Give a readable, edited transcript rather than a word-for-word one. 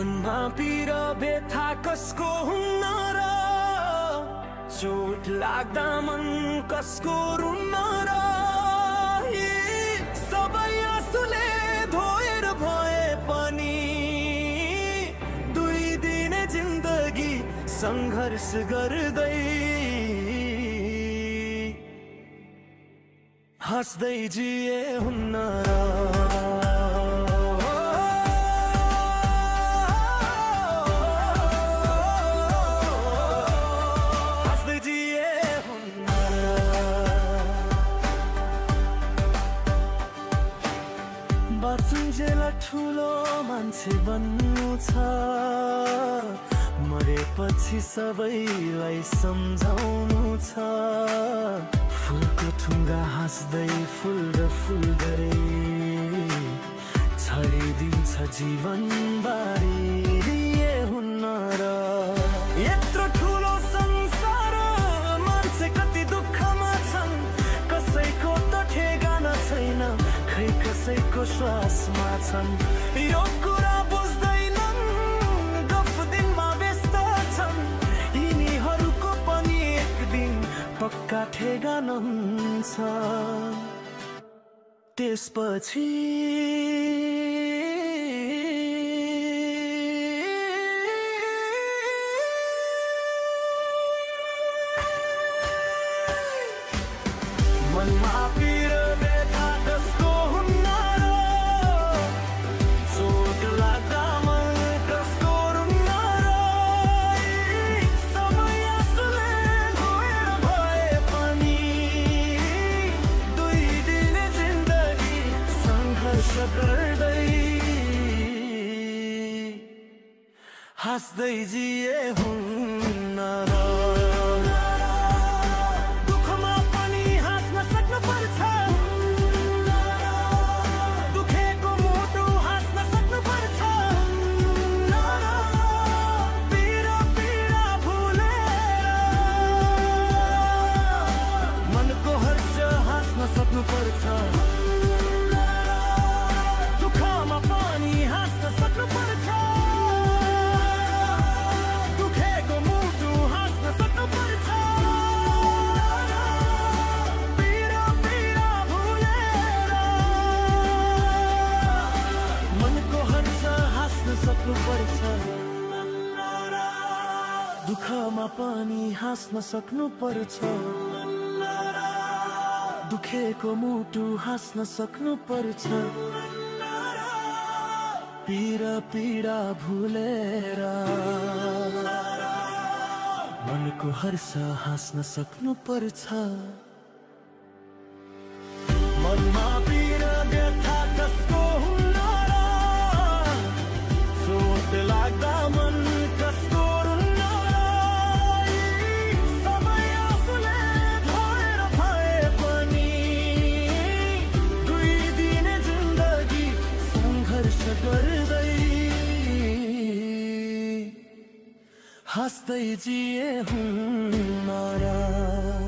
मनमा पीर व्यथा कसको हुन्न र, चोट लाग्दा मन कसको रुन्न र, सबै आँसुले धोएर भए पनि दुई दिने जिन्दगी संघर्ष गर्दै हाँस्दै जिए हुन्न र। बाँचुन्जेलाई ठुलो मान्छे बन्नु छ, मरेपछि सबैलाई सम्झाउनु छ। फुलको ठुङ्गा हाँस्दै फुल र फुल गरे छरिदिन्छ जीवन बारी हुन्न र। यत्रो ठुलो संसार मान्छे कति दुःखमा छन्, कसैको त ठेगाना छैन, खै कसैको श्वासमा छन्। यो कुरा बुझ्दैनन्, गफ दिनमा व्यस्त छन्, यिनीहरूको पनि एक दिन पक्का ठेगाना हुन्छ। त्यसपछि मनमा पीर व्यथा कसको हुन्न र, चोट लाग्दा मन कसको रुन्न र, सबै आँसुले धोएर भए पनि दुई दिने जिन्दगी संघर्ष गर्दै हाँस्दै जिए हुन्न र। दुःखमा पनि हाँस्न सक्नुपर्छ, दुखेको मुटु हाँस्न सक्नुपर्छ। पीडा पीडा भुलेर मनको हर्ष हाँस्न सक्नुपर्छ, दुःखमा पनि हाँस्न सक्नुपर्छ। दुखेको मुटु हाँस्न सक्नुपर्छ, पीडा पीडा भुलेर मनको हर्ष हाँस्न सक्नुपर्छ। मनमा पीडा व्यथा कसको हुन्न र, चोट लाग्दा मन कसको रुन्न र, सबै आँसुले धोएर भए पनि दुई दिने जिन्दगी संघर्ष गर्दै हाँस्दै जिए हुन्न र।